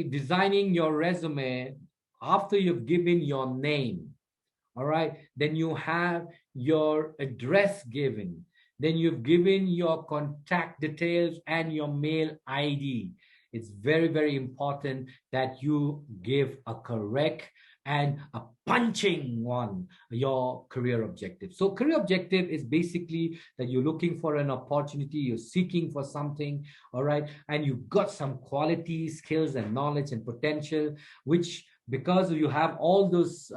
designing your resume after you've given your name. All right, then you have your address given, then you've given your contact details and your mail ID. It's very, very important that you give a correct and a punching one, your career objective. So career objective is basically that you're looking for an opportunity, you're seeking for something, all right, and you've got some qualities, skills and knowledge and potential, which because you have all those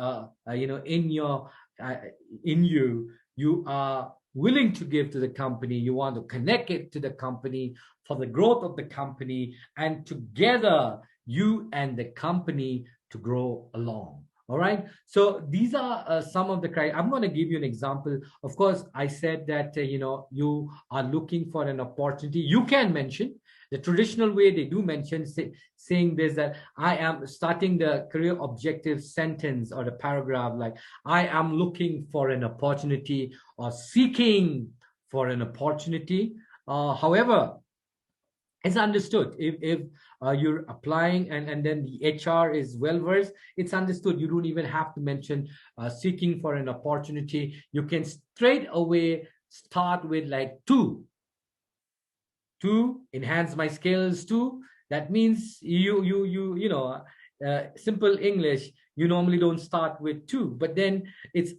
in your uh, in you, you are willing to give to the company, you want to connect it to the company for the growth of the company, and together you and the company to grow along. All right, so these are some of the criteria. I'm going to give you an example. Of course, I said that you are looking for an opportunity. You can mention the traditional way they do mention, saying this, that I am starting the career objective sentence or the paragraph like, I am looking for an opportunity or seeking for an opportunity. However, it's understood if you're applying and then the HR is well versed, it's understood. You don't even have to mention seeking for an opportunity. You can straight away start with like to enhance my skills. To that means simple English, you normally don't start with to, but then it's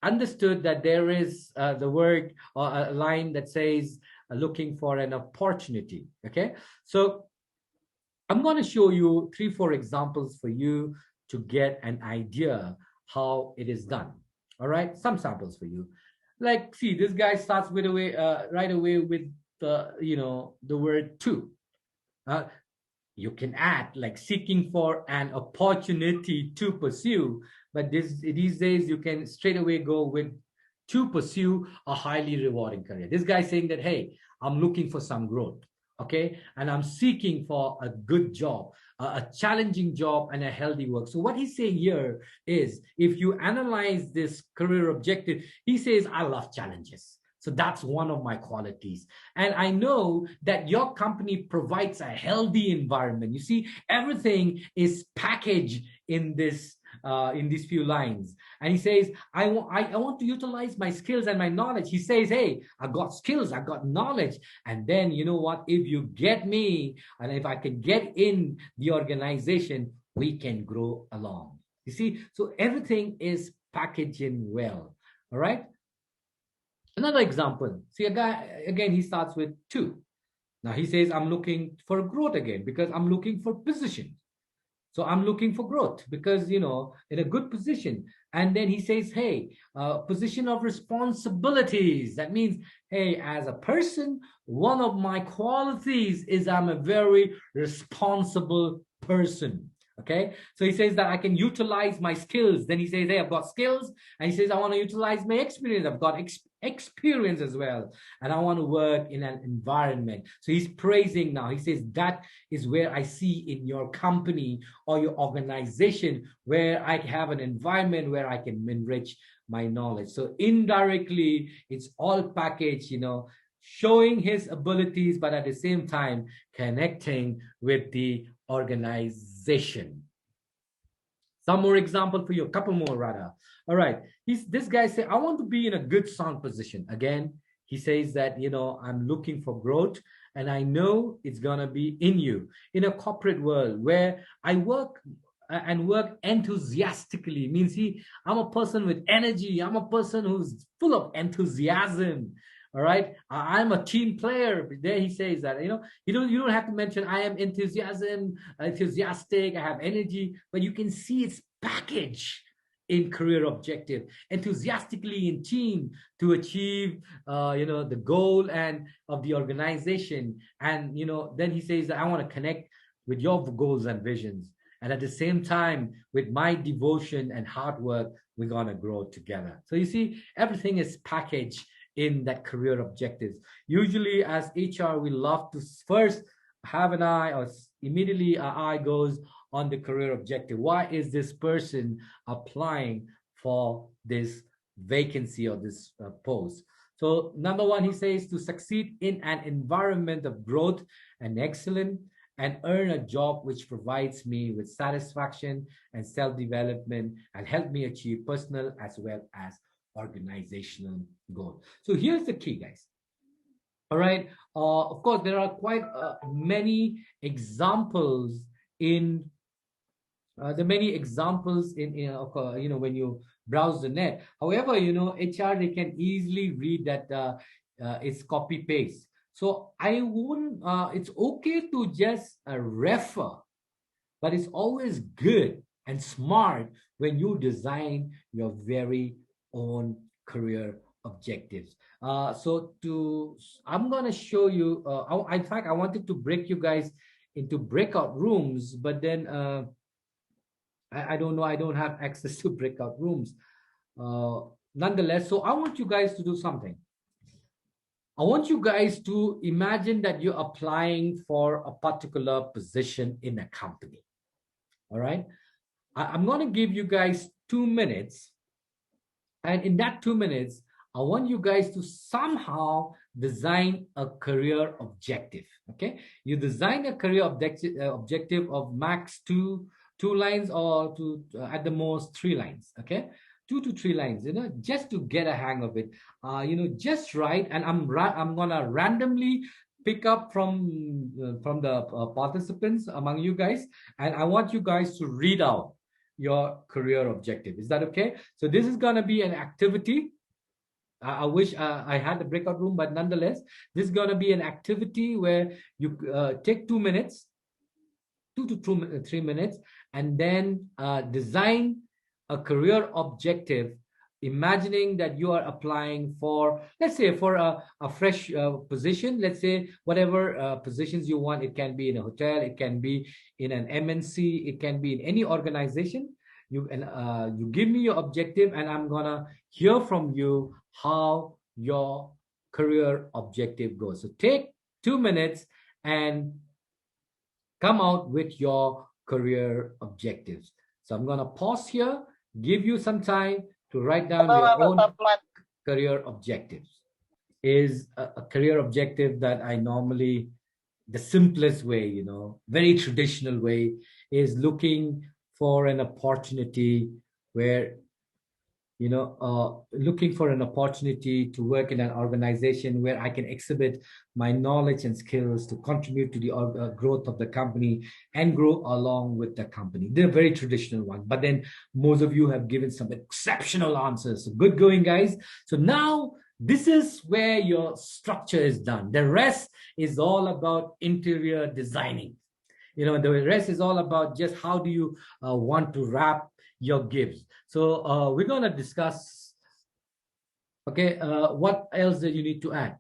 understood that there is the word or a line that says looking for an opportunity. Okay, so I'm going to show you 3-4 examples for you to get an idea how it is done. All right, some samples for you. Like, see, this guy starts with right away with the word to. Uh, you can add like seeking for an opportunity to pursue, but these days you can straight away go with to pursue a highly rewarding career. This guy saying that, hey, I'm looking for some growth, okay, and I'm seeking for a good job, a challenging job and a healthy work. So what he's saying here is, if you analyze this career objective, he says, I love challenges. So that's one of my qualities. And I know that your company provides a healthy environment. You see, everything is packaged in these few lines. And he says, I want to utilize my skills and my knowledge. He says, hey, I got skills, I got knowledge. And then, you know what, if you get me, and if I can get in the organization, we can grow along. You see, so everything is packaging well. All right. Another example, see a guy, again, he starts with to. Now he says, I'm looking for growth again because I'm looking for position. So I'm looking for growth because, in a good position. And then he says, hey, position of responsibilities. That means, hey, as a person, one of my qualities is I'm a very responsible person. Okay, so he says that I can utilize my skills. Then he says, hey, I've got skills. And he says, I want to utilize my experience. I've got experience as well. And I want to work in an environment. So he's praising now. He says, that is where I see in your company or your organization where I have an environment where I can enrich my knowledge. So indirectly, it's all packaged, showing his abilities, but at the same time, connecting with the organization. Some more example for you, a couple more rather. All right, this guy say, I want to be in a good sound position. Again, he says that, I'm looking for growth, and I know it's gonna be in you, in a corporate world where I work and work enthusiastically. Means I'm a person with energy. I'm a person who's full of enthusiasm. All right, I'm a team player. There he says that, you don't have to mention I am enthusiastic, I have energy, but you can see it's packaged in career objective, enthusiastically in team to achieve the goal and of the organization. And then he says that I want to connect with your goals and visions, and at the same time, with my devotion and hard work, we're going to grow together. So you see, everything is packaged in that career objectives. Usually as HR, we love to first have an eye, or immediately our eye goes on the career objective. Why is this person applying for this vacancy or this post? So number one, he says, to succeed in an environment of growth and excellence. and earn a job which provides me with satisfaction and self-development and help me achieve personal as well as organizational goals. So here's the key, guys. All right. Of course, there are quite many examples in many examples in when you browse the net. However, HR, they can easily read that it's copy paste. So I wouldn't. It's okay to just refer, but it's always good and smart when you design your very own career objectives. I'm gonna show you. In fact, I wanted to break you guys into breakout rooms, but then I don't know. I don't have access to breakout rooms. Nonetheless, so I want you guys to do something. I want you guys to imagine that you're applying for a particular position in a company. All right. I'm going to give you guys 2 minutes. And in that 2 minutes, I want you guys to somehow design a career objective. Okay. You design a career objective of max two lines or at the most 3 lines. Okay. 2 to 3 lines, just to get a hang of it. Just write, and I'm gonna randomly pick up from the participants among you guys, and I want you guys to read out your career objective. Is that okay? So this is gonna be an activity. I wish I had the breakout room, but nonetheless, this is gonna be an activity where you take 2 minutes, 2 to 3 minutes, and then design a career objective, imagining that you are applying for, let's say, for a fresh position. Let's say whatever positions you want. It can be in a hotel, it can be in an MNC, it can be in any organization. You give me your objective, and I'm gonna hear from you how your career objective goes. So take 2 minutes and come out with your career objectives. So I'm gonna pause here, give you some time to write down your own career objectives. Is a career objective that I normally, the simplest way, very traditional way, is looking for an opportunity where looking for an opportunity to work in an organization where I can exhibit my knowledge and skills to contribute to the growth of the company and grow along with the company. They're very traditional ones, but then most of you have given some exceptional answers. So good going, guys. So now this is where your structure is done. The rest is all about interior designing. The rest is all about just how do you want to wrap your gifts. So we're going to discuss, okay, what else do you need to add?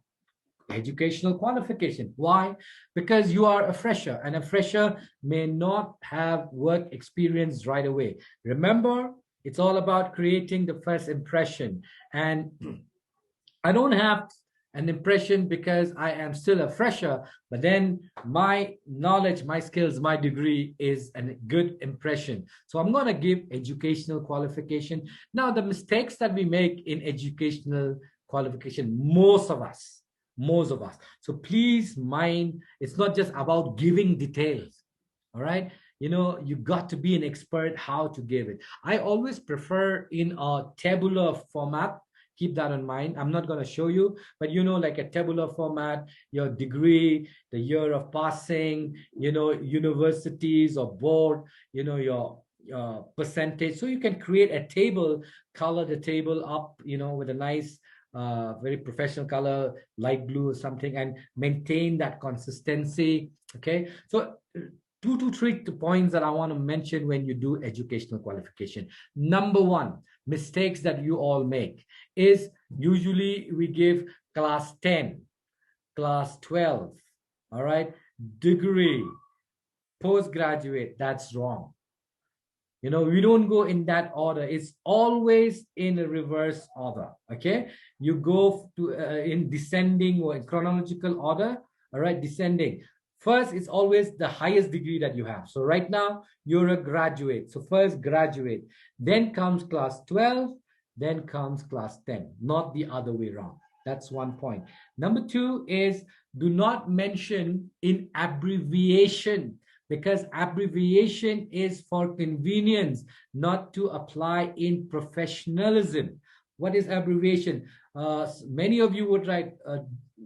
Educational qualification. Why? Because you are a fresher, and a fresher may not have work experience right away. Remember, it's all about creating the first impression. And I don't have an impression because I am still a fresher, but then my knowledge, my skills, my degree is a good impression. So I'm going to give educational qualification. Now, the mistakes that we make in educational qualification, most of us. So please mind, it's not just about giving details. All right. You got to be an expert how to give it. I always prefer in a tabular format. Keep that in mind. I'm not going to show you, but like a tabular format, your degree, the year of passing, universities or board, your percentage. So you can create a table, color the table up, with a nice, very professional color, light blue or something, and maintain that consistency. Okay. So 2 to 3 points that I want to mention when you do educational qualification. Number 1, mistakes that you all make is usually we give class 10, class 12, all right, degree, postgraduate. That's wrong. We don't go in that order. It's always in a reverse order. Okay, you go to in descending or in chronological order. All right, descending. First, it's always the highest degree that you have. So right now, you're a graduate. So first graduate, then comes class 12, then comes class 10, not the other way around. That's one point. Number 2 is do not mention in abbreviation, because abbreviation is for convenience, not to apply in professionalism. What is abbreviation? Many of you would write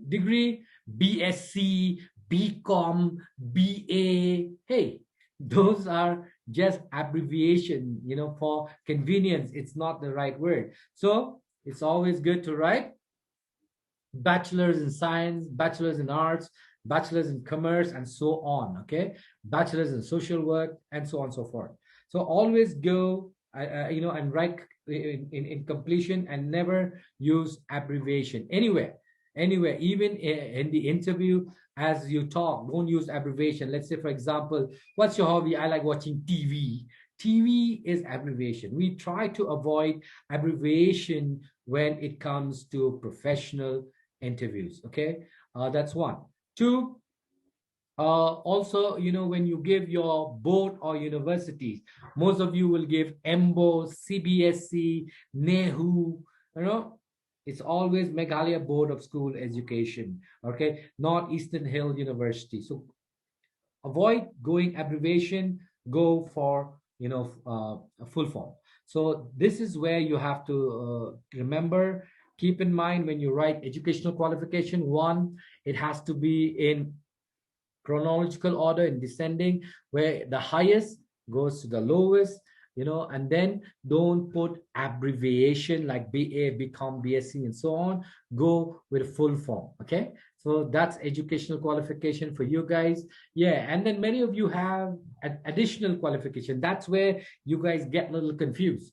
degree, BSc, BCom, BA. Hey, those are just abbreviation, for convenience. It's not the right word. So it's always good to write bachelor's in science, bachelor's in arts, bachelor's in commerce, and so on. Okay, bachelor's in social work, and so on and so forth. So always go, and write in completion, and never use abbreviation anywhere, even in the interview. As you talk, don't use abbreviation. Let's say, for example, what's your hobby? I like watching TV. TV is abbreviation. We try to avoid abbreviation when it comes to professional interviews. Okay, that's one. Two, also, when you give your board or universities, most of you will give EMBO, CBSC, NEHU. It's always Meghalaya Board of School Education. Okay, not Eastern Hill University. So avoid going abbreviation. Go for a full form. So this is where you have to remember. Keep in mind, when you write educational qualification, one, it has to be in chronological order, in descending, where the highest goes to the lowest, and then don't put abbreviation like BA, BCom, BSc, and so on. Go with full form. Okay, so that's educational qualification for you guys. Yeah, and then many of you have additional qualification. That's where you guys get a little confused.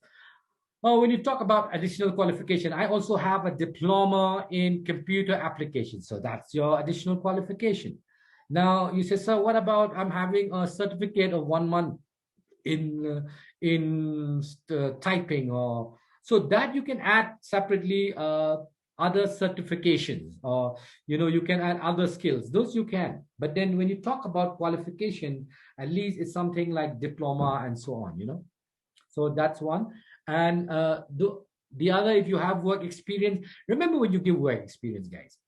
Oh, when you talk about additional qualification, I also have a diploma in computer applications. So that's your additional qualification. Now you say, sir, what about I'm having a certificate of 1 month in typing, or so that you can add separately other certifications, or you can add other skills. Those you can. But then when you talk about qualification, at least it's something like diploma and so on. So that's one. And the other, if you have work experience, remember when you give work experience, guys,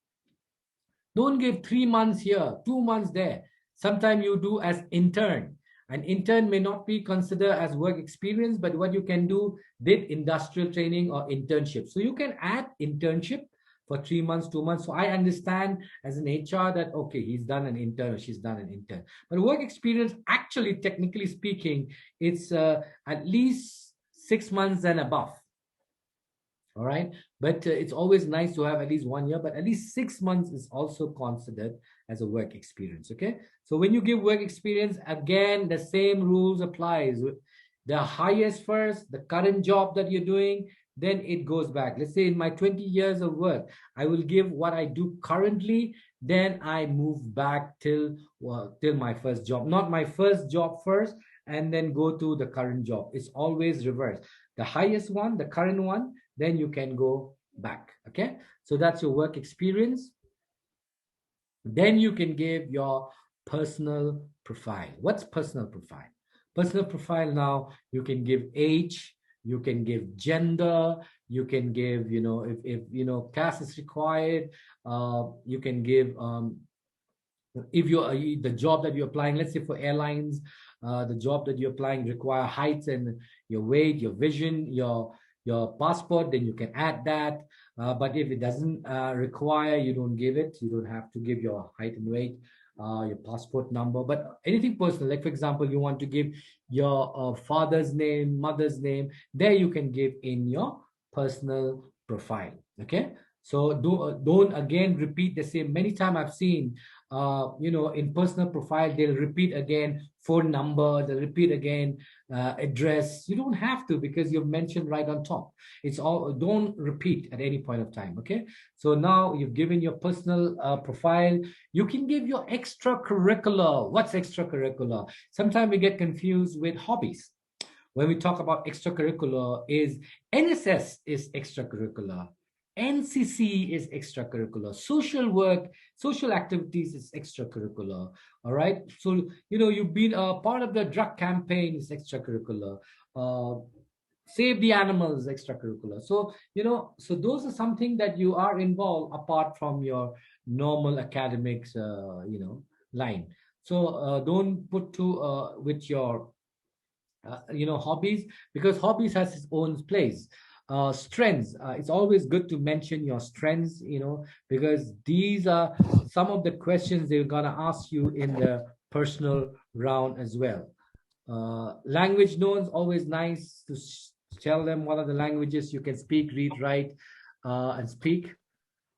don't give 3 months here, 2 months there. Sometimes you do as intern. An intern may not be considered as work experience, but what you can do, did industrial training or internship. So you can add internship for 3 months, 2 months. So I understand as an HR that, okay, he's done an intern or she's done an intern. But work experience, actually, technically speaking, it's at least 6 months and above. All right, but it's always nice to have at least 1 year, but at least 6 months is also considered as a work experience. Okay, so when you give work experience, again, the same rules applies. The highest first, the current job that you're doing, then it goes back. Let's say in my 20 years of work, I will give what I do currently, then I move back till my first job, not my first job first and then go to the current job. It's always reversed. The highest one, the current one, then you can go back. Okay, so that's your work experience. Then you can give your personal profile. What's personal profile? Personal profile, now you can give age, you can give gender, you can give, if caste is required, you can give if you're the job that you're applying, let's say for airlines, the job that you're applying require heights and your weight, your vision, your passport, then you can add that. But if it doesn't require, you don't give it. You don't have to give your height and weight, your passport number. But anything personal, like for example, you want to give your father's name, mother's name, there you can give in your personal profile. Okay, so don't again repeat the same. Many times I've seen in personal profile, they'll repeat again phone number, they'll repeat again address. You don't have to, because you've mentioned right on top. It's all, don't repeat at any point of time. Okay, so now you've given your personal profile. You can give your extracurricular. What's extracurricular? Sometimes we get confused with hobbies. When we talk about extracurricular, is NSS is extracurricular, NCC is extracurricular, social work, social activities is extracurricular. All right, so you've been a part of the drug campaign is extracurricular. Save the animals extracurricular. So so those are something that you are involved apart from your normal academics, line. So don't put to with your hobbies, because hobbies has its own place. Strengths, it's always good to mention your strengths, because these are some of the questions they're gonna ask you in the personal round as well. Language knowns, always nice to tell them what are the languages you can speak, read, write, and speak.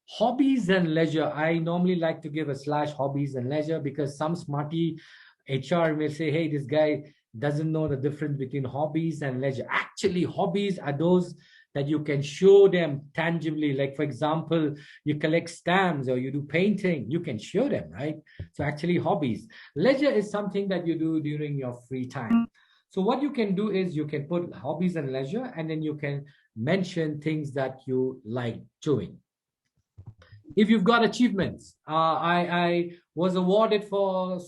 Hobbies and leisure, I normally like to give a slash hobbies and leisure, because some smarty HR may say, hey, this guy doesn't know the difference between hobbies and leisure. Actually, hobbies are those that you can show them tangibly. Like, for example, you collect stamps or you do painting, you can show them, right? So actually hobbies. Leisure is something that you do during your free time. So what you can do is you can put hobbies and leisure, and then you can mention things that you like doing. If you've got achievements, I was awarded for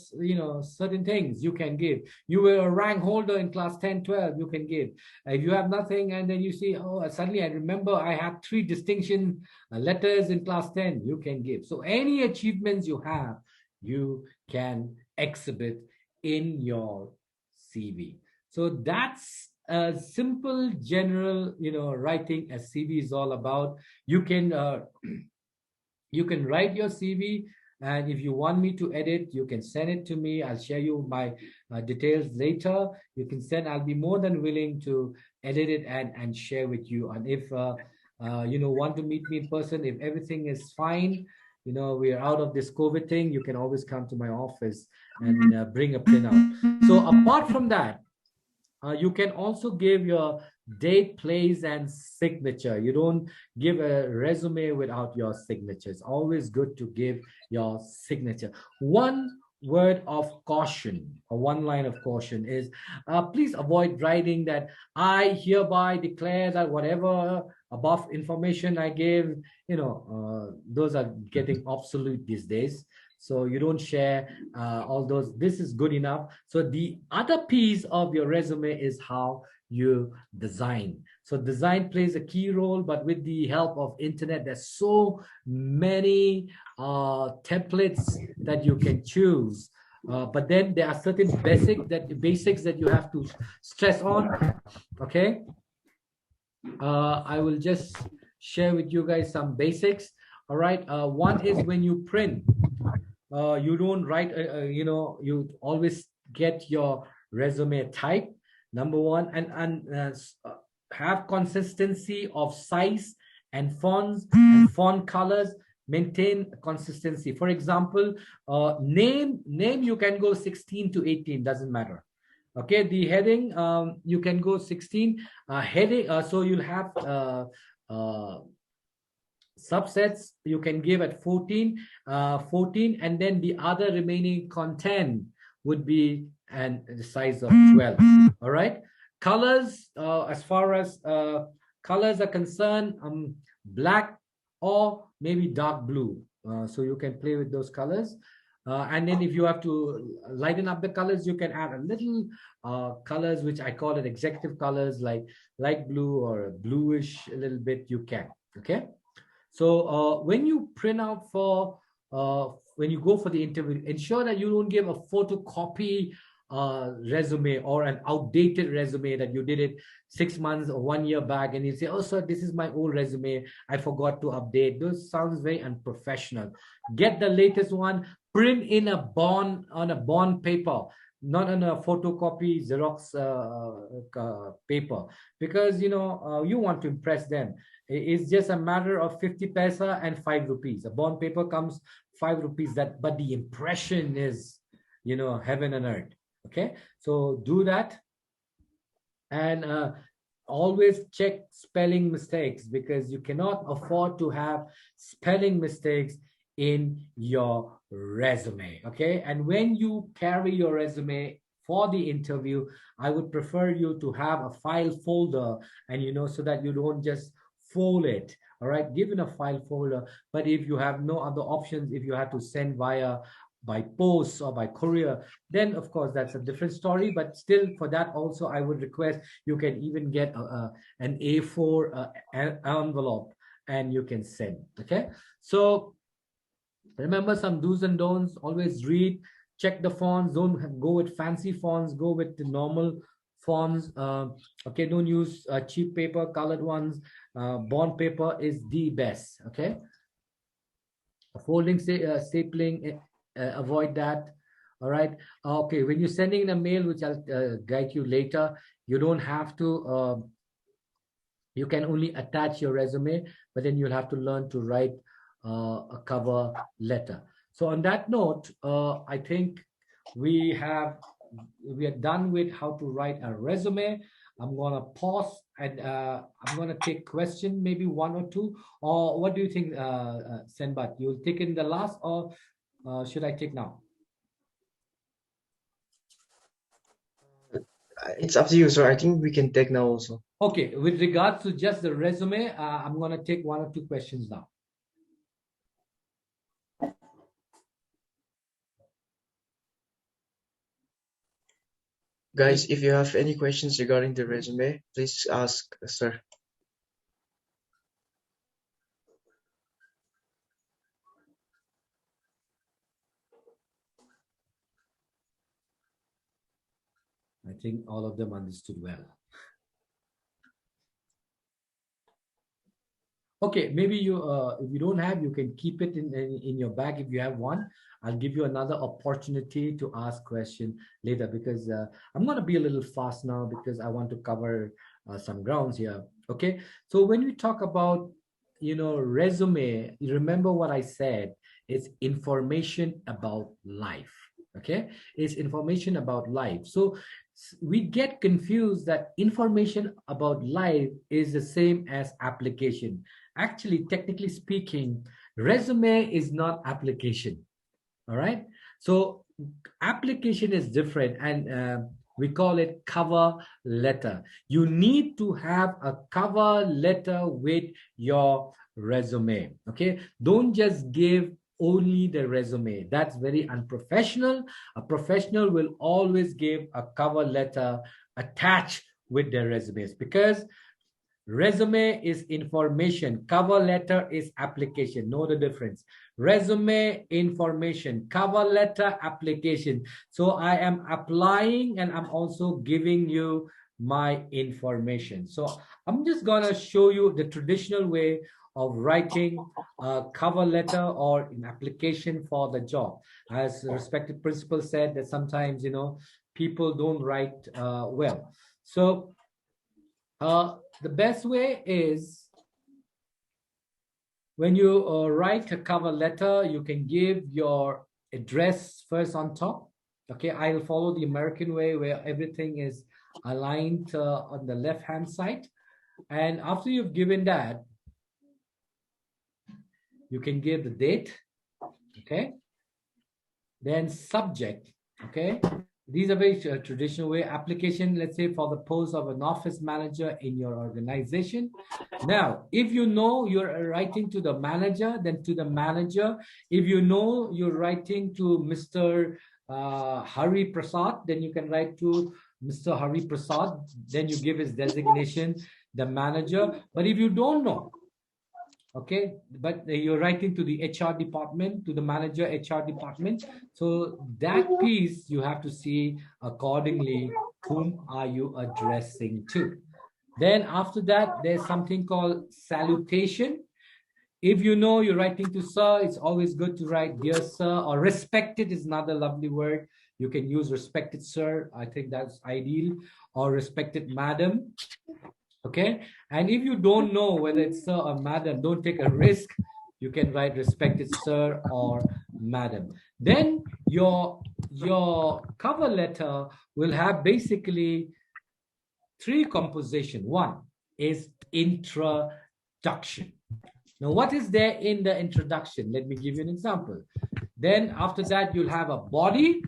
certain things, you can give. You were a rank holder in class 10, 12, you can give. If you have nothing and then you see, oh, suddenly I remember I had 3 distinction letters in class 10, you can give. So any achievements you have, you can exhibit in your CV. So that's a simple general writing a CV is all about. You can write your CV, and if you want me to edit, you can send it to me. I'll share you my details later. You can send. I'll be more than willing to edit it and share with you. And if want to meet me in person, if everything is fine, we are out of this COVID thing, you can always come to my office and bring a printout. So apart from that, you can also give your date, place, and signature. You don't give a resume without your signature. It's always good to give your signature. One word of caution, or one line of caution is, please avoid writing that I hereby declare that whatever above information I give, those are getting obsolete these days. So you don't share all those. This is good enough. So the other piece of your resume is how you design. So design plays a key role, but with the help of internet, there's so many templates that you can choose. But then there are certain basics that you have to stress on. Okay. I will just share with you guys some basics. All right. One is when you print, you don't write, you always get your resume type, number one, and have consistency of size and fonts and font colors. Maintain consistency. For example, name you can go 16 to 18, doesn't matter. Okay, the heading, you can go 16. Heading, so you'll have subsets you can give at 14, and then the other remaining content would be the size of 12. All right. Colors, as far as colors are concerned, black or maybe dark blue. So you can play with those colors. And then if you have to lighten up the colors, you can add a little colors, which I call it executive colors, like light blue or bluish a little bit, you can. Okay. So when you print out when you go for the interview, ensure that you don't give a photocopy resume or an outdated resume that you did it 6 months or 1 year back, and you say, oh sir, this is my old resume, I forgot to update. Those sounds very unprofessional. Get the latest one, print in on a bond paper, not on a photocopy Xerox paper, because you want to impress them. It's just a matter of 50 paisa and 5 rupees. A bond paper comes 5 rupees, but the impression is heaven and earth. Okay, so do that. And always check spelling mistakes, because you cannot afford to have spelling mistakes in your resume. Okay, and when you carry your resume for the interview, I would prefer you to have a file folder, and so that you don't just fold it. All right, given a file folder. But if you have no other options, if you have to send by post or by courier, then of course that's a different story. But still, for that also, I would request you can even get an A4 envelope, and you can send. Okay, so Remember some do's and don'ts. Always read, check the fonts. Don't go with fancy fonts. Go with the normal fonts. Okay, don't use cheap paper, colored ones. Bond paper is the best. Okay, folding, stapling, avoid that. All right. Okay, when you're sending in a mail, which I'll guide you later, you don't have to. You can only attach your resume, but then you'll have to learn to write a cover letter. So on that note, I think we are done with how to write a resume. I'm gonna pause and I'm gonna take question, maybe one or two. Or what do you think, Senbat? You'll take in the last, or should I take now? It's up to you, sir. I think we can take now also. Okay, with regards to just the resume, I'm gonna take one or two questions now. Guys, if you have any questions regarding the resume, please ask, sir. I think all of them understood well. Okay, maybe you if you don't have, you can keep it in your bag if you have one. I'll give you another opportunity to ask question later, because I'm going to be a little fast now because I want to cover some grounds here. Okay, so when we talk about, resume, you remember what I said. It's information about life. Okay, it's information about life. So we get confused that information about life is the same as application. Actually, technically speaking, resume is not application. All right. So application is different, and we call it cover letter. You need to have a cover letter with your resume. Okay. Don't just give only the resume. That's very unprofessional. A professional will always give a cover letter attached with their resumes, because resume is information, cover letter is application. Know the difference. Resume, information, cover letter, application. So I am applying and I'm also giving you my information. So I'm just gonna show you the traditional way of writing a cover letter or an application for the job. As the respected principal said, that sometimes people don't write well. So the best way is, when you write a cover letter, you can give your address first on top. Okay, I'll follow the American way where everything is aligned on the left-hand side. And after you've given that, you can give the date. Okay, then subject. Okay, these are very traditional way. Application, let's say for the post of an office manager in your organization. Now, if you know you're writing to the manager, then to the manager. If you know you're writing to Mr. Hari Prasad, then you can write to Mr. Hari Prasad. Then you give his designation, the manager. But if you don't know, okay, but you're writing to the HR department, to the manager HR department, so that piece you have to see accordingly, whom are you addressing to. Then after that, there's something called salutation. If you know you're writing to sir, it's always good to write dear sir, or respected is another lovely word. You can use respected sir, I think that's ideal, or respected madam. Okay, and if you don't know whether it's sir or madam, don't take a risk. You can write respected sir or madam. Then your cover letter will have basically three composition. One is introduction. Now, what is there in the introduction? Let me give you an example. Then after that, you'll have a body,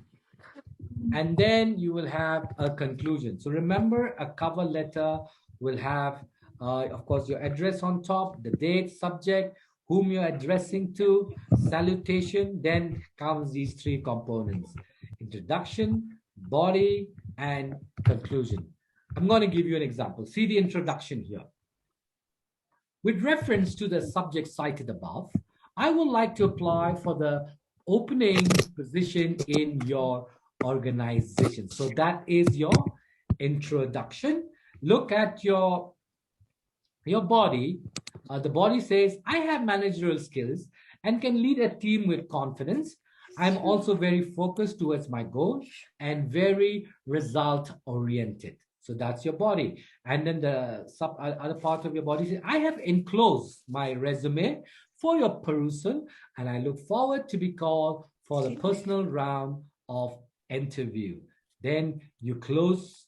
and then you will have a conclusion. So remember, a cover letter will have, of course, your address on top, the date, subject, whom you're addressing to, salutation, then comes these three components: introduction, body, and conclusion. I'm going to give you an example. See the introduction here. With reference to the subject cited above, I would like to apply for the opening position in your organization. So that is your introduction. Look at your body. The body says, I have managerial skills and can lead a team with confidence. I'm also very focused towards my goal and very result oriented. So that's your body. And then the other part of your body says, I have enclosed my resume for your perusal, and I look forward to be called for the personal round of interview. Then you close.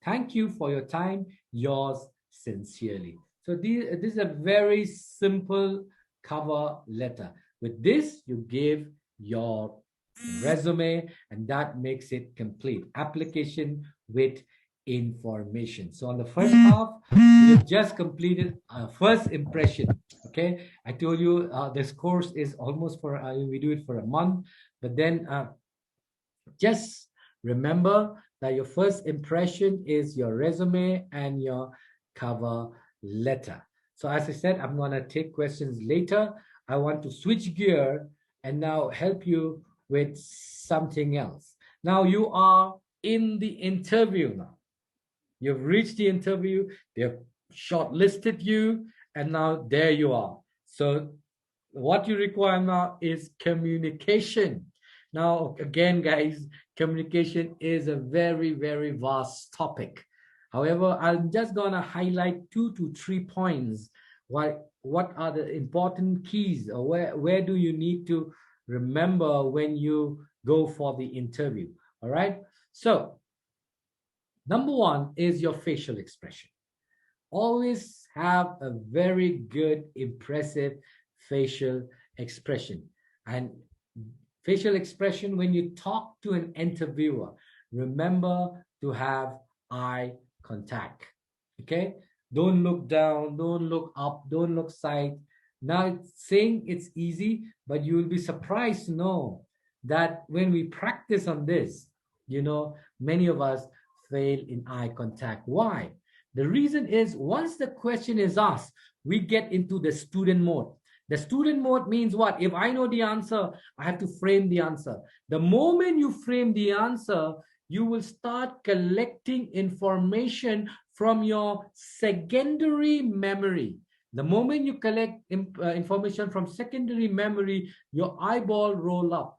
Thank you for your time. Yours sincerely. So this is a very simple cover letter. With this, you give your resume, and that makes it complete. Application with information. So on the first half, we've just completed first impression. Okay, I told you this course is almost for we do it for a month, but then just remember that your first impression is your resume and your cover letter. So as I said, I'm going to take questions later. I want to switch gear and now help you with something else. Now you are in the interview now. You've reached the interview, they've shortlisted you, and now there you are. So what you require now is communication. Now, again, guys, communication is a very, very vast topic. However, I'm just going to highlight 2 to 3 points. What are the important keys, or where do you need to remember when you go for the interview? All right. So, number 1 is your facial expression. Always have a very good, impressive facial expression. And facial expression, when you talk to an interviewer, remember to have eye contact. Okay? Don't look down, don't look up, don't look side. Now, saying it's easy, but you will be surprised to know that when we practice on this, many of us fail in eye contact. Why? The reason is, once the question is asked, we get into the student mode. The student mode means what? If I know the answer, I have to frame the answer. The moment you frame the answer, you will start collecting information from your secondary memory. The moment you collect information from secondary memory, your eyeball roll up.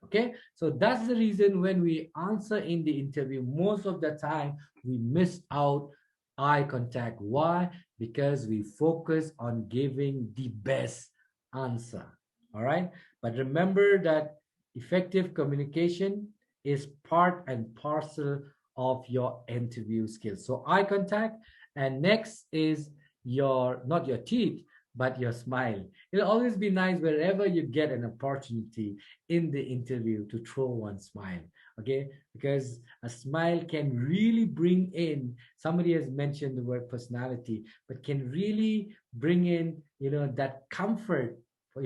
Okay, so that's the reason when we answer in the interview, most of the time we miss out eye contact. Why? Because we focus on giving the best answer. All right, but remember that effective communication is part and parcel of your interview skills. So eye contact, and next is not your teeth, but your smile. It'll always be nice wherever you get an opportunity in the interview to throw one smile. Okay, because a smile can really bring in, somebody has mentioned the word personality, but can really bring in that comfort for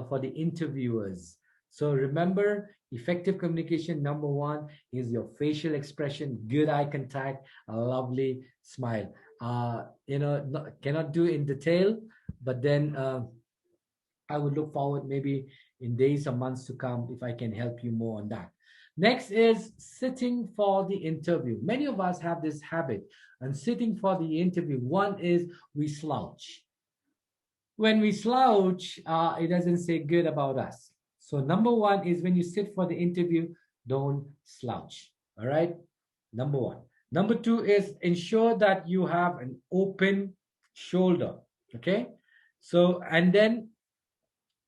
for the interviewers. So remember, effective communication, number 1 is your facial expression, good eye contact, a lovely smile. Cannot do in detail, but then I would look forward maybe in days or months to come if I can help you more on that. Next is sitting for the interview. Many of us have this habit, and sitting for the interview, one is we slouch. When we slouch, it doesn't say good about us. So number 1 is, when you sit for the interview, don't slouch. All right, number 1. Number 2 is ensure that you have an open shoulder. Okay, so, and then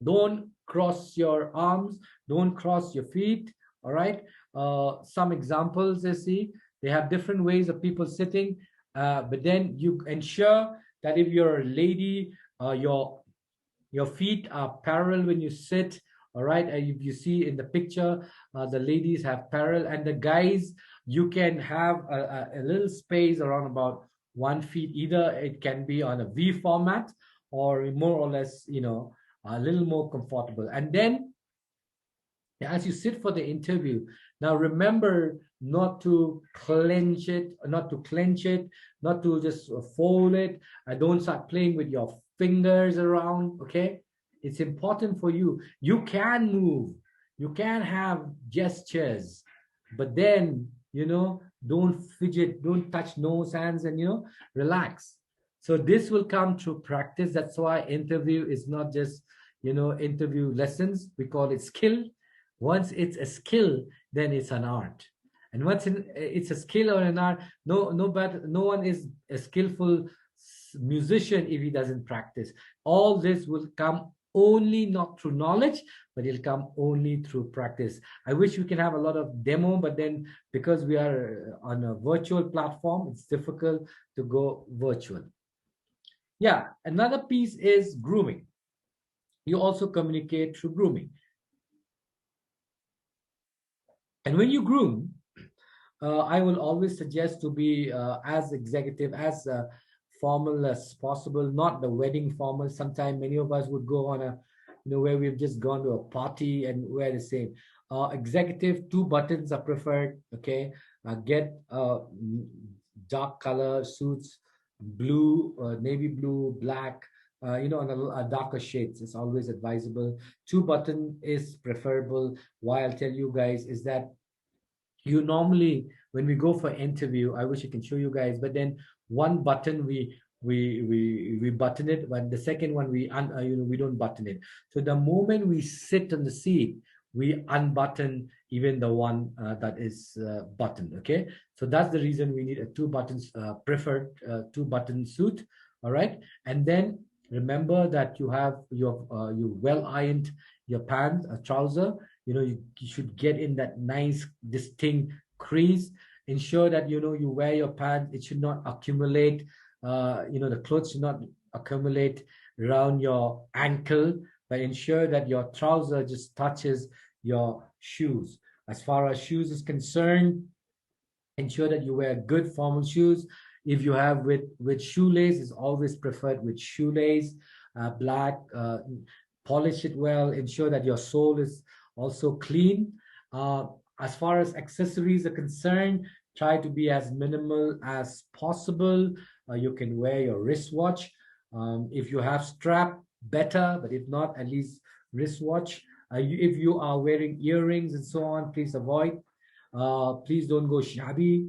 don't cross your arms, don't cross your feet. All right, some examples you see, they have different ways of people sitting, but then you ensure that if you're a lady, your feet are parallel when you sit. All right, if you see in the picture, the ladies have parallel, and the guys, you can have a little space around about 1 feet. Either it can be on a V format, or more or less, a little more comfortable. And then as you sit for the interview, now remember not to clench it, not to just fold it. Don't start playing with your fingers around. Okay, It's important for you. You can move, you can have gestures, but then, don't fidget, don't touch nose, hands, and, relax. So this will come through practice. That's why interview is not just, interview lessons. We call it skill. Once it's a skill, then it's an art. And once it's a skill or an art, no one is a skillful musician if he doesn't practice. All this will come only not through knowledge, but it'll come only through practice. I wish we can have a lot of demo, but then because we are on a virtual platform, it's difficult to go virtual. Yeah, another piece is grooming. You also communicate through grooming. And when you groom, I will always suggest to be as executive, as formal as possible, not the wedding formal. Sometimes many of us would go on a, where we've just gone to a party and wear the same. Executive, 2 buttons are preferred, okay? Get dark color suits, blue, navy blue, black, on a darker shades. It's always advisable. 2 button is preferable. Why I'll tell you guys is that you normally, when we go for interview, I wish I can show you guys, but then 1 button we button it, when the second one we don't button it. So the moment we sit on the seat, we unbutton even the one that is buttoned. Okay, so that's the reason we need a 2 buttons preferred 2 button suit. All right, and then remember that you have your you well ironed your pants, a trouser. You should get in that nice distinct crease. Ensure that you wear your pants. It should not accumulate. The clothes should not accumulate around your ankle, but ensure that your trouser just touches your shoes. As far as shoes is concerned, ensure that you wear good formal shoes. If you have with shoelace, is always preferred with shoelace. Black, polish it well. Ensure that your sole is also clean. As far as accessories are concerned, try to be as minimal as possible. You can wear your wristwatch. If you have strap, better, but if not, at least wristwatch. If you are wearing earrings and so on, please avoid. Please don't go shabby.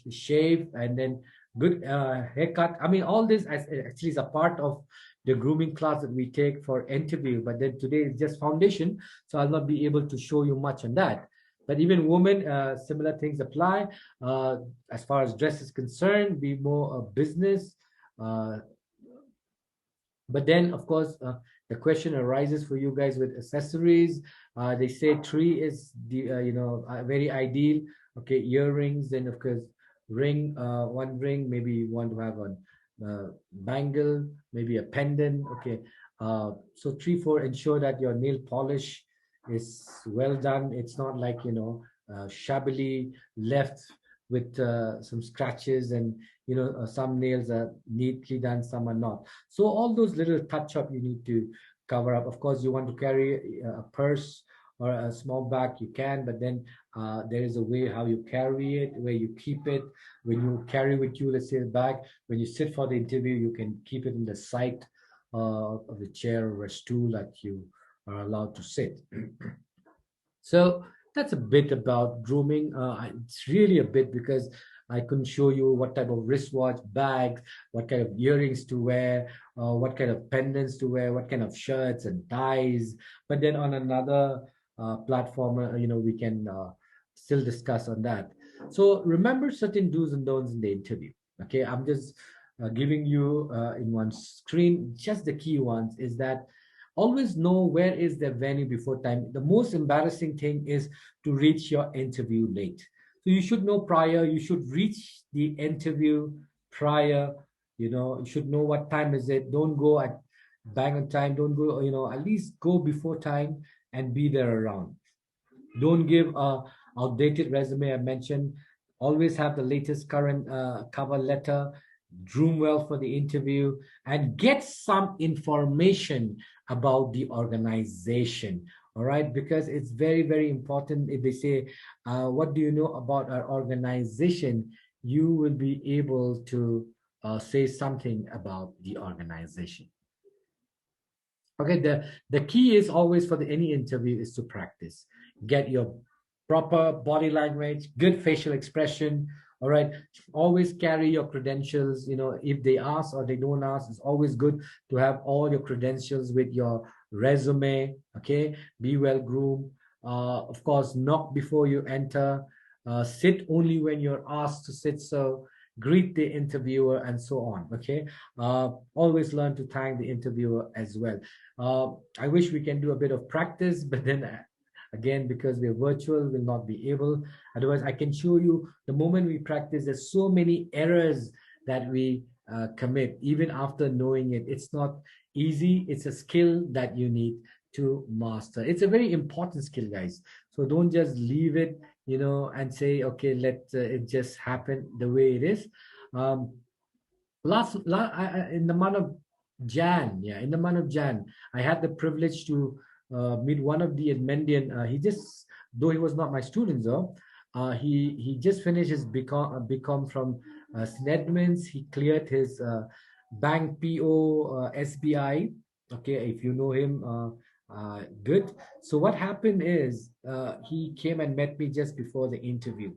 Shave and then good haircut. I mean, all this actually is a part of the grooming class that we take for interview, but then today is just foundation, so I'll not be able to show you much on that. But even women, similar things apply. As far as dress is concerned, be more business. But then, of course, the question arises for you guys with accessories. They say 3 is the very ideal. Okay, earrings, then of course ring, 1 ring, maybe you want to have a bangle, maybe a pendant. Okay, so 3, 4. Ensure that your nail polish is well done. It's not like shabbily left with some scratches, and some nails are neatly done, some are not. So all those little touch up you need to cover up. Of course, you want to carry a purse or a small bag, you can, but then there is a way how you carry it, where you keep it. When you carry with you, let's say a bag, when you sit for the interview, you can keep it in the side of the chair or a stool that you are allowed to sit. So that's a bit about grooming. It's really a bit, because I couldn't show you what type of wristwatch, bags, what kind of earrings to wear, what kind of pendants to wear, what kind of shirts and ties. But then on another platform, we can still discuss on that. So remember certain do's and don'ts in the interview. Okay, I'm just giving you in one screen just the key ones. Is that always know where is the venue before time. The most embarrassing thing is to reach your interview late. So you should know prior. You should reach the interview prior. You should know what time is it. Don't go at bang on time. Don't go, at least go before time and be there around. Don't give a outdated resume. I mentioned, always have the latest current cover letter. Groom well for the interview and get some information about the organization. All right, because it's very, very important. If they say, what do you know about our organization, you will be able to say something about the organization. Okay, the key is always for any interview is to practice. Get your proper body language, good facial expression. All right. Always carry your credentials. If they ask or they don't ask, it's always good to have all your credentials with your resume. Okay. Be well groomed. Of course, knock before you enter. Sit only when you're asked to sit. So greet the interviewer and so on. Okay. Always learn to thank the interviewer as well. I wish we can do a bit of practice, but then again, because we're virtual, we'll not be able. Otherwise, I can show you the moment we practice, there's so many errors that we commit, even after knowing it. It's not easy. It's a skill that you need to master. It's a very important skill, guys. So don't just leave it, and say, okay, let it just happen the way it is. Um, in the month of in the month of Jan, I had the privilege to meet one of the Edmondian. He just, though he was not my student, though, he just finished his BCom from St. Edmunds. He cleared his bank PO SBI. Okay, if you know him, good. So what happened is he came and met me just before the interview.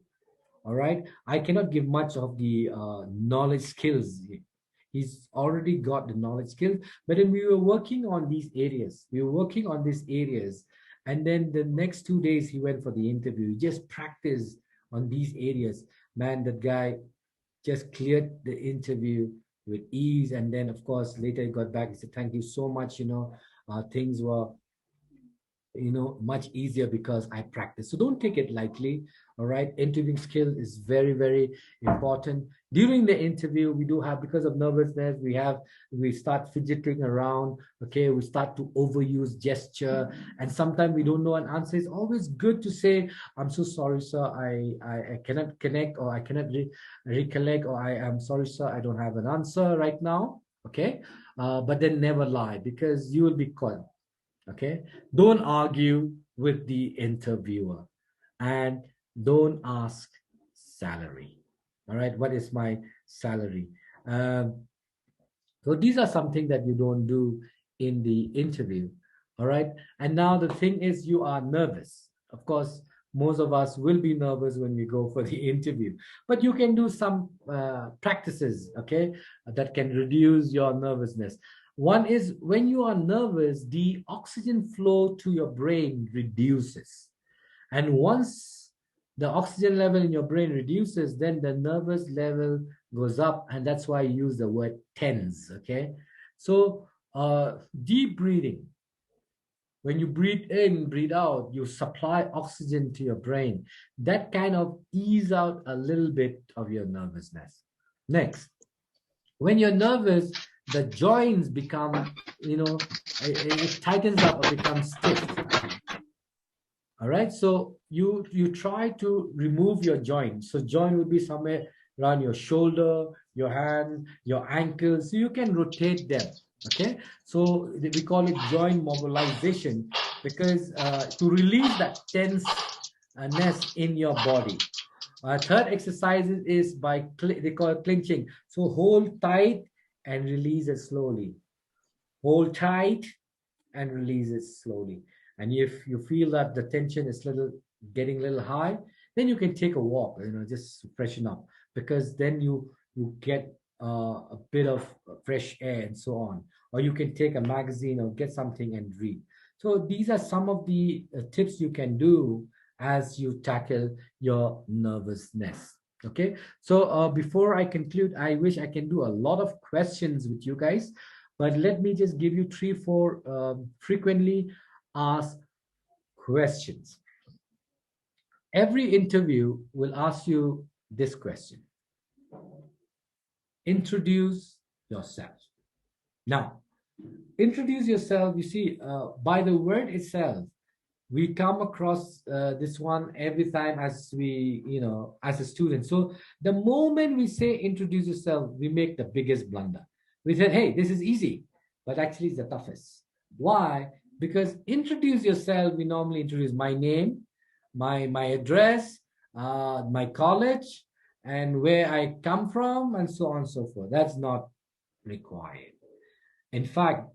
All right, I cannot give much of the knowledge skills. He's already got the knowledge skills, but then we were working on these areas. And then the next 2 days he went for the interview. He just practiced on these areas. Man, that guy just cleared the interview with ease. And then, of course, later he got back. He said, "Thank you so much. Things were much easier because I practice." So don't take it lightly. All right, interviewing skill is very, very important. During the interview, we do have, because of nervousness, we start fidgeting around. Okay, we start to overuse gesture, and sometimes we don't know an answer. It's always good to say, "I'm so sorry, sir, I cannot connect, or I cannot recollect, or I am sorry, sir, I don't have an answer right now." Okay, but then never lie, because you will be caught. Okay, don't argue with the interviewer, and don't ask salary. All right, what is my salary? So these are something that you don't do in the interview. All right, and now the thing is, you are nervous. Of course, most of us will be nervous when we go for the interview, but you can do some practices, okay, that can reduce your nervousness. One is, when you are nervous, the oxygen flow to your brain reduces. And once the oxygen level in your brain reduces, then the nervous level goes up. And that's why I use the word tense. Okay. So deep breathing. When you breathe in, breathe out, you supply oxygen to your brain. That kind of ease out a little bit of your nervousness. Next, when you're nervous, the joints become, it tightens up or becomes stiff. All right, so you try to remove your joint. So joint would be somewhere around your shoulder, your hand, your ankles, so you can rotate them. Okay, so we call it joint mobilization, because to release that tenseness in your body. Third exercise is by they call it clinching. So hold tight and release it slowly. Hold tight and release it slowly. And if you feel that the tension is getting a little high, then you can take a walk, just to freshen up, because then you get a bit of fresh air and so on. Or you can take a magazine or get something and read. So these are some of the tips you can do as you tackle your nervousness. Okay, so before I conclude, I wish I can do a lot of questions with you guys, but let me just give you 3-4 frequently asked questions. Every interview will ask you this question: introduce yourself. Now, introduce yourself, you see, by the word itself, we come across this one every time as as a student. So the moment we say introduce yourself, we make the biggest blunder. We said, "Hey, this is easy," but actually it's the toughest. Why? Because introduce yourself, we normally introduce my name, my address, my college, and where I come from, and so on and so forth. That's not required. In fact,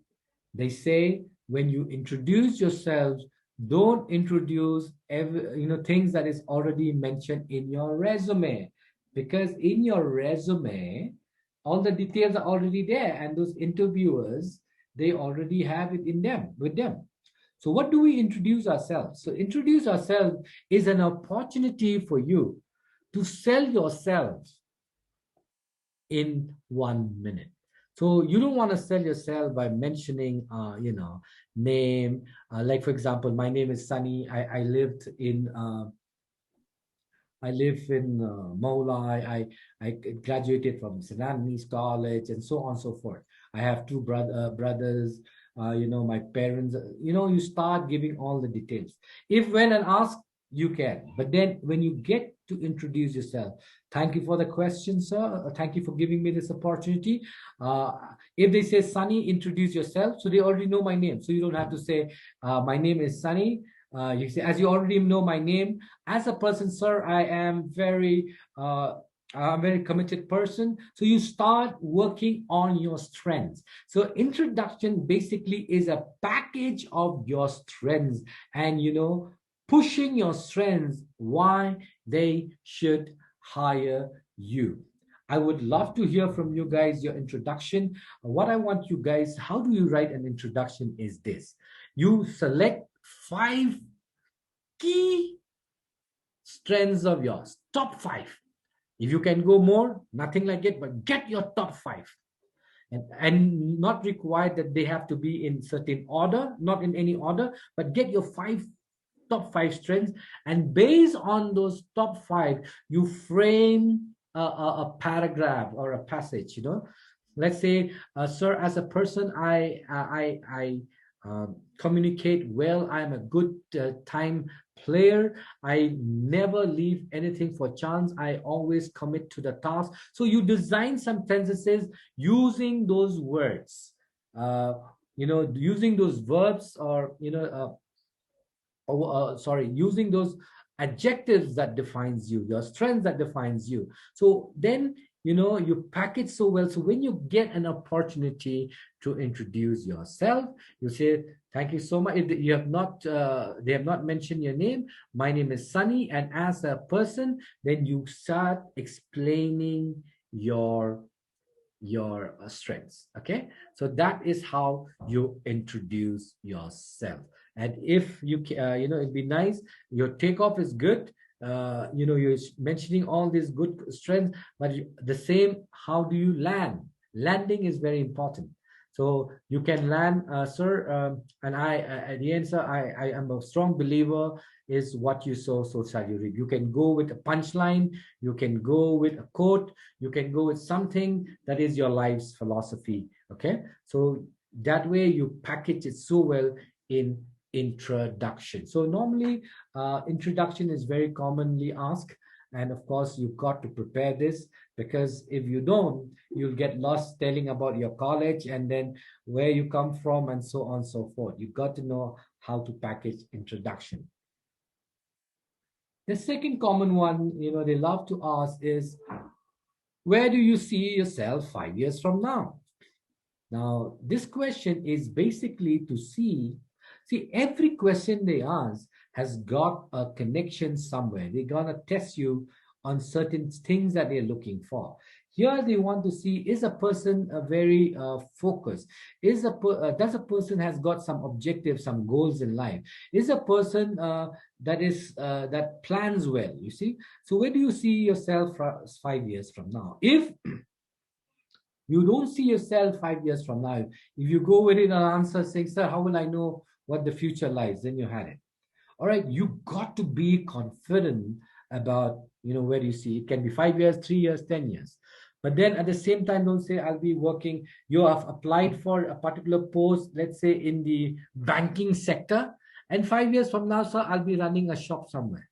they say when you introduce yourselves, don't introduce things that is already mentioned in your resume, because in your resume all the details are already there, and those interviewers, they already have it in them with them. So what do we introduce ourselves? So introduce ourselves is an opportunity for you to sell yourselves in 1 minute. So you don't want to sell yourself by mentioning, name. Like for example, my name is Sunny. I live in Maulai. I graduated from St. Anthony's College and so on and so forth. I have two brothers. My parents. You start giving all the details. If when and asked, you can. But then when you get to introduce yourself, thank you for the question, sir. Thank you for giving me this opportunity. If they say Sunny, introduce yourself. So they already know my name. So you don't have to say, my name is Sunny. You say, as you already know my name, as a person, sir, I'm a very committed person. So you start working on your strengths. So introduction basically is a package of your strengths, and pushing your strengths, why they should hire you. I would love to hear from you guys your introduction. What I want you guys, how do you write an introduction is this. You select 5 key strengths of yours, top 5. If you can go more, nothing like it, but get your top 5. And not required that they have to be in certain order, not in any order, but get your top 5 strengths, and based on those top 5, you frame a paragraph or a passage. Let's say, sir, as a person, I communicate well. I'm a good time player. I never leave anything for chance. I always commit to the task. So you design some sentences using those words, using those verbs, or using those adjectives that defines you, your strengths that defines you. So then you package so well. So when you get an opportunity to introduce yourself, you say, thank you so much. If you have not they have not mentioned your name, my name is Sunny, and as a person, then you start explaining your strengths. Okay, so that is how you introduce yourself. And if it'd be nice, your takeoff is good, you're mentioning all these good strengths, but the same, how do you landing is very important. So you can land, sir, and I at the end, sir, I am a strong believer, is what you sow, so shall you reap. You can go with a punchline, you can go with a quote, you can go with something that is your life's philosophy. Okay, so that way you package it so well in introduction. So normally introduction is very commonly asked, and of course you've got to prepare this, because if you don't, you'll get lost telling about your college and then where you come from and so on and so forth. You've got to know how to package introduction. The second common one, they love to ask is, where do you see yourself 5 years from now? Now, this question is basically to see, every question they ask has got a connection somewhere. They're going to test you on certain things that they're looking for. Here they want to see, is a person very focused? Does a person has got some objectives, some goals in life? Is a person that plans well? You see, so where do you see yourself 5 years from now? If you don't see yourself 5 years from now, if you go within an answer saying, sir, how will I know what the future lies? Then you had it. All right, you got to be confident about, where you see. It can be 5 years, 3 years, 10 years. But then at the same time, don't say, I'll be working. You have applied for a particular post, let's say in the banking sector, and 5 years from now, sir, I'll be running a shop somewhere.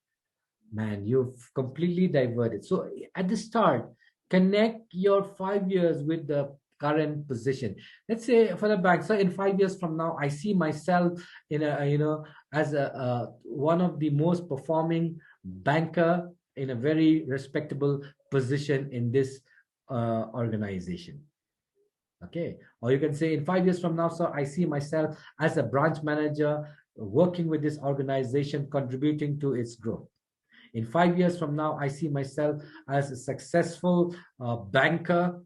Man, you've completely diverted. So at the start, connect your 5 years with the current position. Let's say for the bank, so in 5 years from now, I see myself in as one of the most performing banker in a very respectable position in this organization. Okay. Or you can say, in 5 years from now, sir, I see myself as a branch manager working with this organization, contributing to its growth. In 5 years from now, I see myself as a successful banker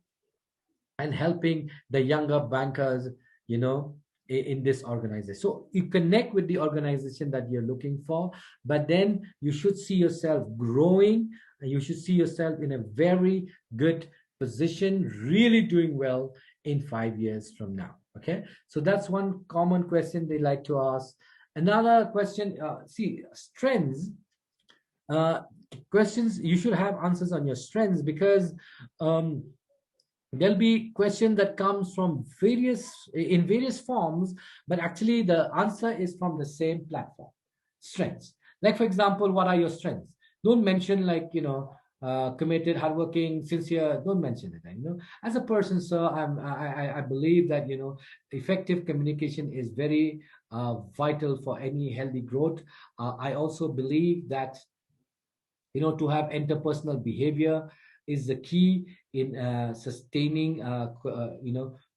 and helping the younger bankers, you know, in this organization. So you connect with the organization that you're looking for, but then you should see yourself growing, and you should see yourself in a very good position, really doing well in 5 years from now. Okay, so that's one common question they like to ask. Another question, see, strengths. Uh, Questions, you should have answers on your strengths, because um, there'll be question that comes from various forms, but actually the answer is from the same platform. Strengths, like for example, what are your strengths? Don't mention, like, committed, hardworking, sincere. Don't mention it. As a person, sir, I believe that effective communication is very vital for any healthy growth. I also believe that to have interpersonal behavior is the key in sustaining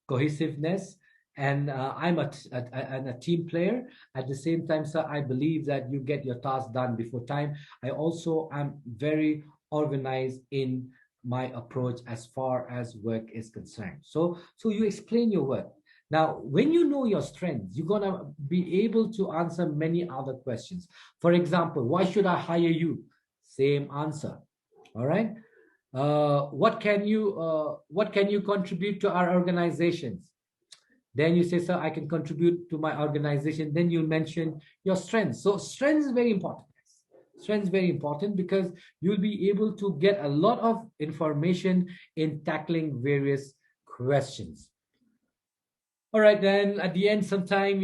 cohesiveness. And I'm a team player. At the same time, sir, I believe that you get your task done before time. I also am very organized in my approach as far as work is concerned. So you explain your work. Now, when you know your strengths, you're going to be able to answer many other questions. For example, why should I hire you? Same answer. All right. What can you contribute to our organizations? Then you say, sir, I can contribute to my organization. Then you mention your strengths. So strengths is very important. Strengths is very important, because you'll be able to get a lot of information in tackling various questions. All right, then at the end, sometime,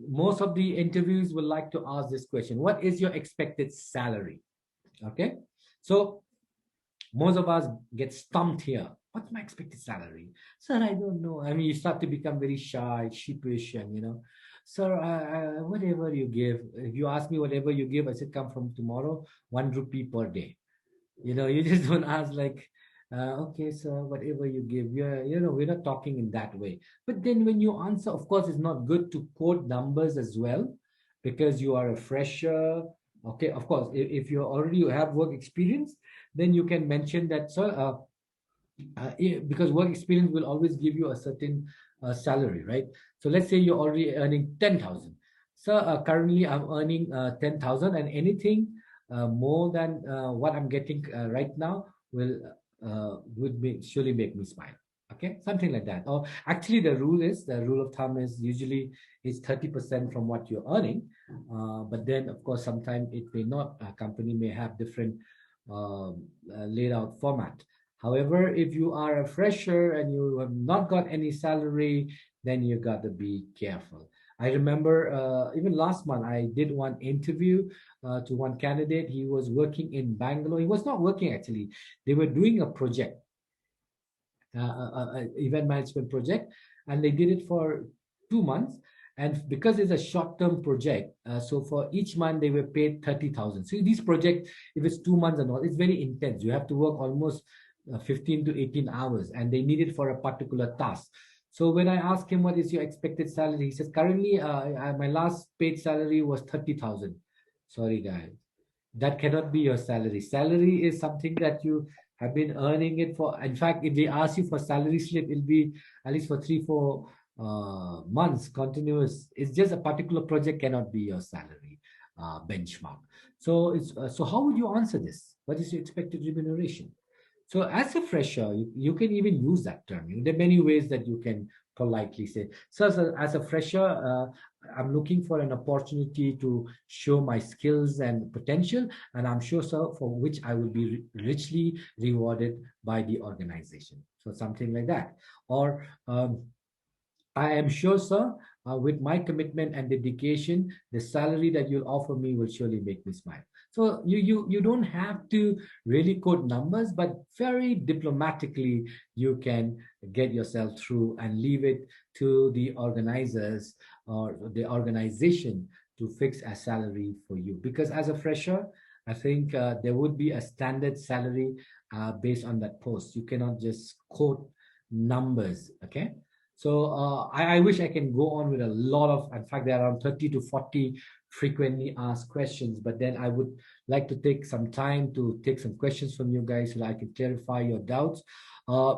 most of the interviews will like to ask this question: what is your expected salary? Okay, so most of us get stumped here. What's my expected salary? Sir, I don't know. I mean, you start to become very shy, sheepish, and sir, whatever you give. If you ask me whatever you give, I said, come from tomorrow, 1 rupee per day. You just don't ask like, okay, sir, whatever you give. We're not talking in that way. But then when you answer, of course, it's not good to quote numbers as well, because you are a fresher. Okay, of course, if you already have work experience, then you can mention that, sir, because work experience will always give you a certain salary, right? So let's say you're already earning 10,000. So currently I'm earning 10,000, and anything more than what I'm getting right now would surely make me smile. Okay, something like that. Or actually, the rule of thumb is usually is 30% from what you're earning. But then, of course, sometimes it may not. A company may have different laid out format. However, if you are a fresher and you have not got any salary, then you got to be careful. I remember even last month, I did one interview to one candidate. He was working in Bangalore. He was not working, actually. They were doing a project, event management project, and they did it for 2 months. And because it's a short-term project, so for each month they were paid 30,000. So this project, if it's 2 months and all, it's very intense. You have to work almost 15 to 18 hours, and they need it for a particular task. So when I asked him what is your expected salary, he says currently my last paid salary was 30,000. Sorry, guys, that cannot be your salary. Salary is something that you have been earning it for. In fact, if they ask you for salary slip, it'll be at least for 3-4 months continuous. It's just a particular project cannot be your salary benchmark. So so how would you answer this? What is your expected remuneration? So as a fresher, you can even use that term. There are many ways that you can politely say. So as a fresher, I'm looking for an opportunity to show my skills and potential, and I'm sure, sir, for which I will be richly rewarded by the organization. So something like that. Or I am sure, sir, with my commitment and dedication, the salary that you'll offer me will surely make me smile. So you don't have to really quote numbers, but very diplomatically you can get yourself through and leave it to the organizers or the organization to fix a salary for you. Because as a fresher, I think there would be a standard salary based on that post. You cannot just quote numbers. Okay. So I wish I can go on with a lot of, in fact, there are around 30 to 40 frequently asked questions, but then I would like to take some time to take some questions from you guys so that I can clarify your doubts. Uh,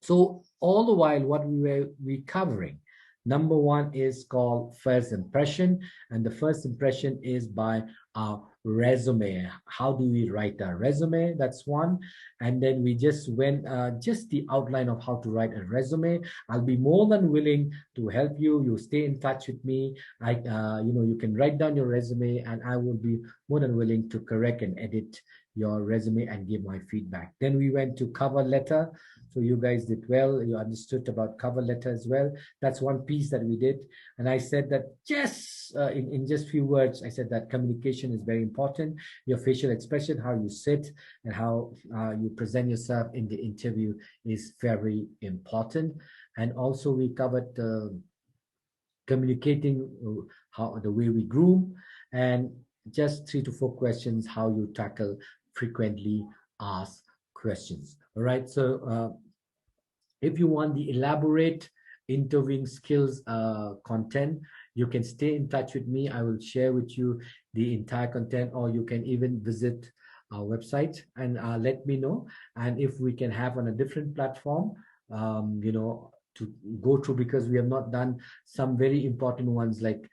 so all the while, what we covering? Number one is called first impression, and the first impression is by our resume. How do we write a resume? That's one. And then we just went just the outline of how to write a resume. I'll be more than willing to help you. You stay in touch with me. You can write down your resume, and I will be more than willing to correct and edit your resume and give my feedback. Then we went to cover letter. So you guys did well. You understood about cover letter as well. That's one piece that we did. And I said that just in just few words, I said that communication is very important. Your facial expression, how you sit and how you present yourself in the interview is very important. And also we covered communicating, how the way we groom, and just 3 to 4 questions, how you tackle frequently asked questions. All right. So if you want the elaborate interviewing skills content, you can stay in touch with me. I will share with you the entire content, or you can even visit our website and let me know. And if we can have on a different platform, to go through, because we have not done some very important ones like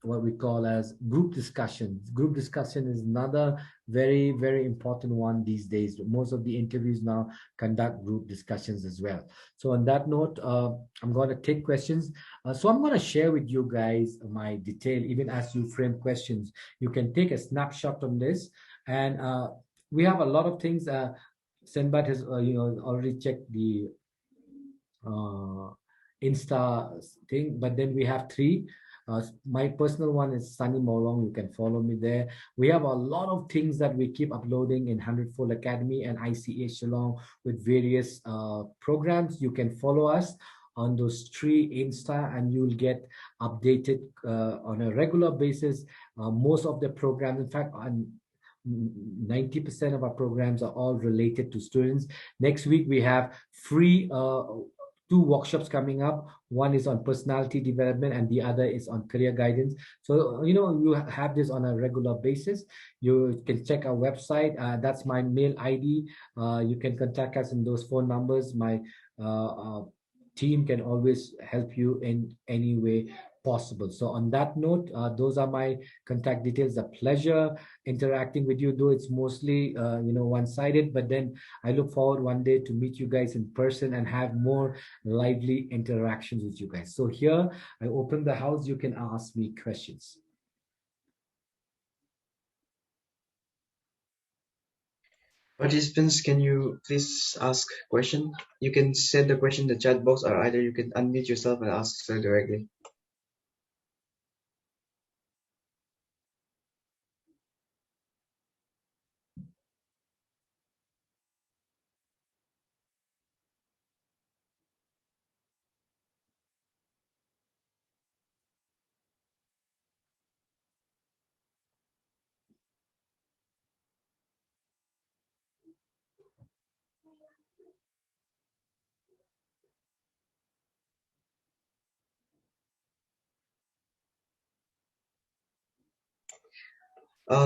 what we call as group discussions. Group discussion is another very, very important one these days. Most of the interviews now conduct group discussions as well. So on that note, I'm going to take questions. So I'm going to share with you guys my detail, even as you frame questions. You can take a snapshot on this. And we have a lot of things. Senbat has already checked the Insta thing, but then we have 3. My personal one is Sunny Molong. You can follow me there. We have a lot of things that we keep uploading in Hundredfold Academy and ICA Shillong with various programs. You can follow us on those 3 Insta, and you'll get updated on a regular basis. Most of the programs, in fact, 90% of our programs are all related to students. Next week, we have free 2 workshops coming up. One is on personality development and the other is on career guidance. So, you have this on a regular basis. You can check our website. That's my mail ID. You can contact us in those phone numbers. My team can always help you in any way possible. So on that note, those are my contact details. A pleasure interacting with you, though it's mostly one-sided, but then I look forward one day to meet you guys in person and have more lively interactions with you guys. So here I open the house. You can ask me questions. Participants, can you please ask question? You can send the question in the chat box, or either you can unmute yourself and ask sir directly.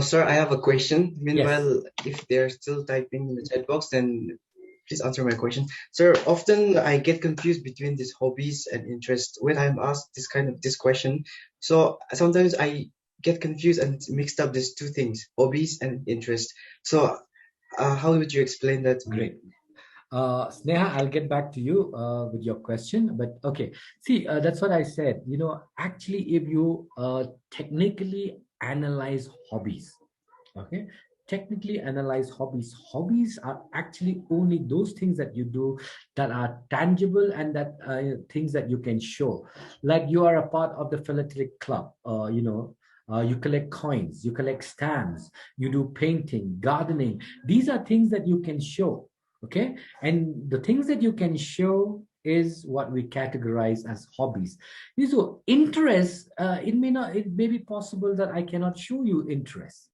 Sir, I have a question. Meanwhile, if they're still typing in the chat box, then please answer my question. Sir, often I get confused between these hobbies and interests when I'm asked this question. So sometimes I get confused and mixed up these 2 things, hobbies and interest. So how would you explain that? Great. Sneha, I'll get back to you with your question, but okay. See, that's what I said. Actually, if you technically analyze hobbies, okay, technically analyze hobbies are actually only those things that you do that are tangible and that things that you can show. Like you are a part of the philatelic club, you collect coins, you collect stamps, you do painting, gardening. These are things that you can show. Okay. And the things that you can show is what we categorize as hobbies. So interest, it may be possible that I cannot show you interest.